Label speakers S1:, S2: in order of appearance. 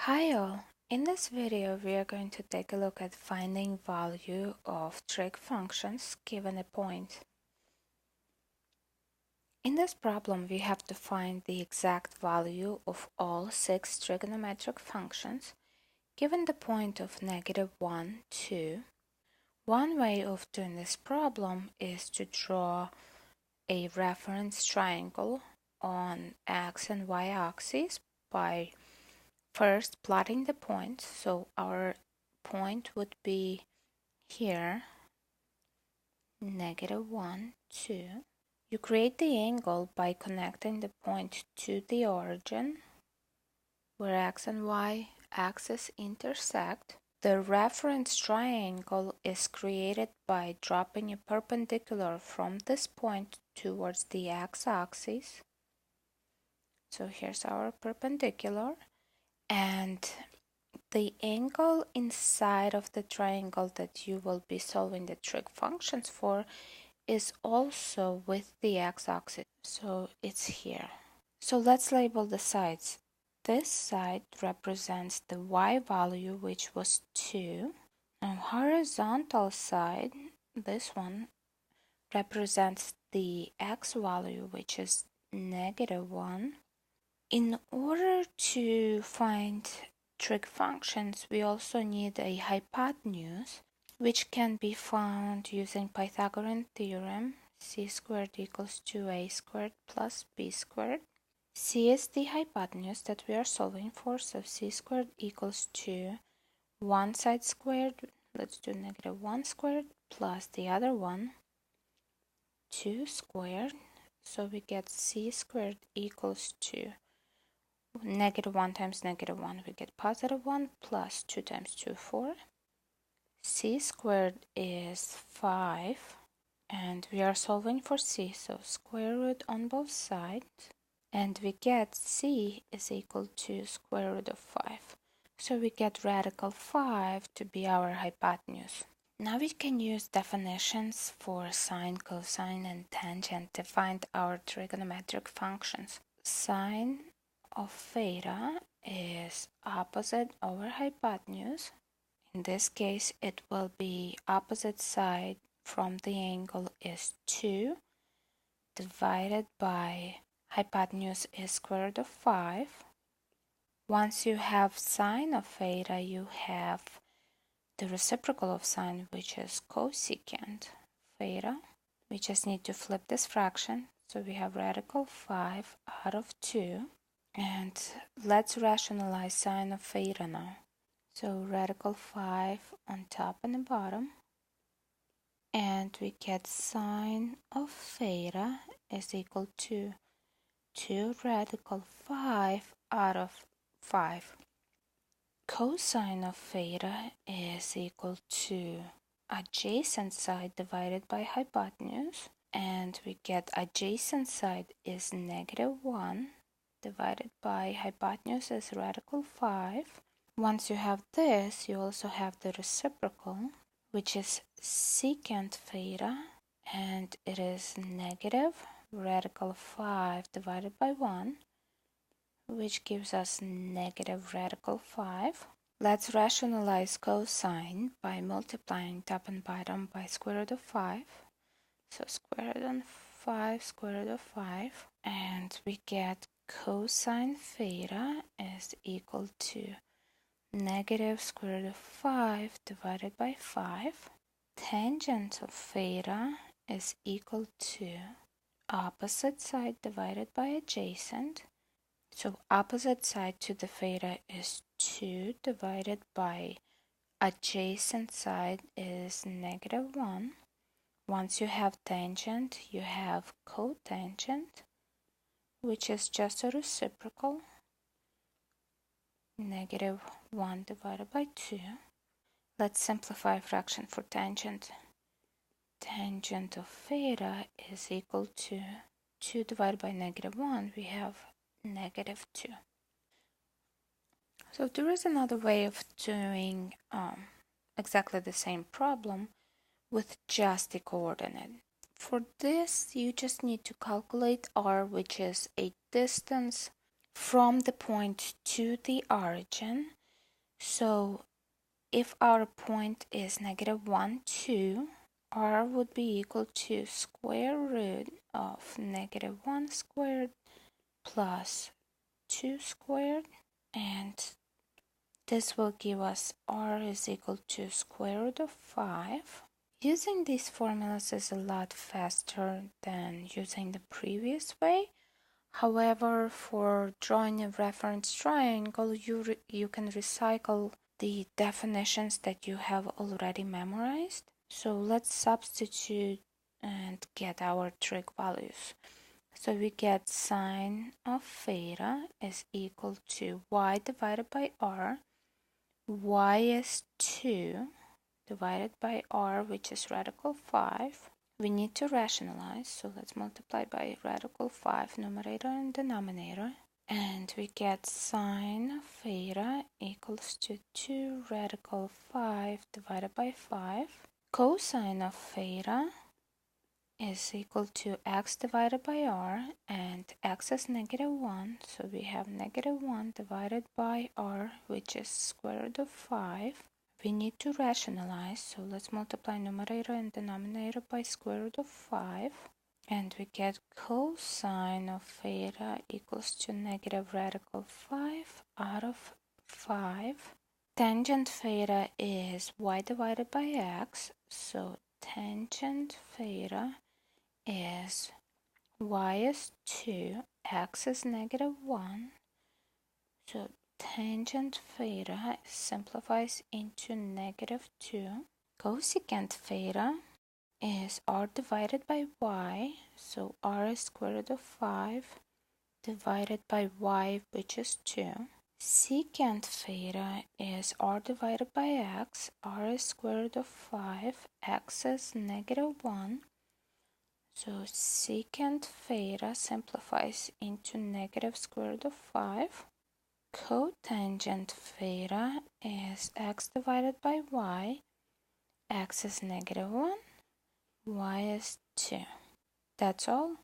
S1: Hi all! In this video we are going to take a look at finding value of trig functions given a point. In this problem we have to find the exact value of all 6 trigonometric functions given the point of -1, 2. One way of doing this problem is to draw a reference triangle on x and y axes by first plotting the points. So our point would be here, -1, 2. You create the angle by connecting the point to the origin where x and y axes intersect. The reference triangle is created by dropping a perpendicular from this point towards the x-axis. So here's our perpendicular, and the angle inside of the triangle that you will be solving the trig functions for is also with the x-axis, so it's here. So let's label the sides. This side represents the y value, which was 2. Now horizontal side, this one, represents the x value, which is -1. In order to find trig functions, we also need a hypotenuse, which can be found using Pythagorean theorem, c squared equals 2a squared plus b squared. C is the hypotenuse that we are solving for, so c squared equals 2, one side squared, let's do -1 squared, plus the other one, 2 squared, so we get c squared equals 2. -1 times -1, we get +1, plus 2 times 2, 4. C squared is 5, and we are solving for c, so square root on both sides, and we get c is equal to square root of 5. So we get radical 5 to be our hypotenuse. Now we can use definitions for sine, cosine, and tangent to find our trigonometric functions. Sine of theta is opposite over hypotenuse. In this case, it will be opposite side from the angle is 2 divided by hypotenuse is square root of 5. Once you have sine of theta, you have the reciprocal of sine, which is cosecant theta. We just need to flip this fraction. So we have radical 5 out of 2. And let's rationalize sine of theta now. So radical 5 on top and the bottom. And we get sine of theta is equal to 2 radical 5 out of 5. Cosine of theta is equal to adjacent side divided by hypotenuse. And we get adjacent side is -1 divided by hypotenuse is radical 5. Once you have this, you also have the reciprocal, which is secant theta, and it is negative radical 5 divided by 1, which gives us negative radical 5. Let's rationalize cosine by multiplying top and bottom by square root of 5. So square root of 5, square root of 5, and we get cosine theta is equal to negative square root of 5 divided by 5. Tangent of theta is equal to opposite side divided by adjacent. So opposite side to the theta is 2 divided by adjacent side is -1. Once you have tangent, you have cotangent, which is just a reciprocal, -1 divided by 2. Let's simplify fraction for tangent. Tangent of theta is equal to 2 divided by -1. We have -2. So there is another way of doing exactly the same problem with just the coordinate. For this, you just need to calculate r, which is a distance from the point to the origin. So if our point is -1, 2, r would be equal to square root of -1 squared plus 2 squared, and this will give us r is equal to square root of 5. Using these formulas is a lot faster than using the previous way. However, for drawing a reference triangle, you can recycle the definitions that you have already memorized. So let's substitute and get our trig values. So we get sine of theta is equal to y divided by r. Y is 2 divided by r, which is radical 5. We need to rationalize, so let's multiply by radical 5, numerator and denominator. And we get sine of theta equals to 2 radical 5 divided by 5. Cosine of theta is equal to x divided by r, and x is -1, so we have -1 divided by r, which is square root of 5. We need to rationalize, so let's multiply numerator and denominator by square root of 5, and we get cosine of theta equals to negative radical 5 out of 5. Tangent theta is y divided by x, so tangent theta is y is 2, x is -1, so tangent theta simplifies into -2. Cosecant theta is r divided by y, so r is square root of 5 divided by y, which is 2. Secant theta is r divided by x, r is square root of 5, x is -1. So secant theta simplifies into negative square root of 5. Cotangent theta is x divided by y. X is -1, y is 2. That's all.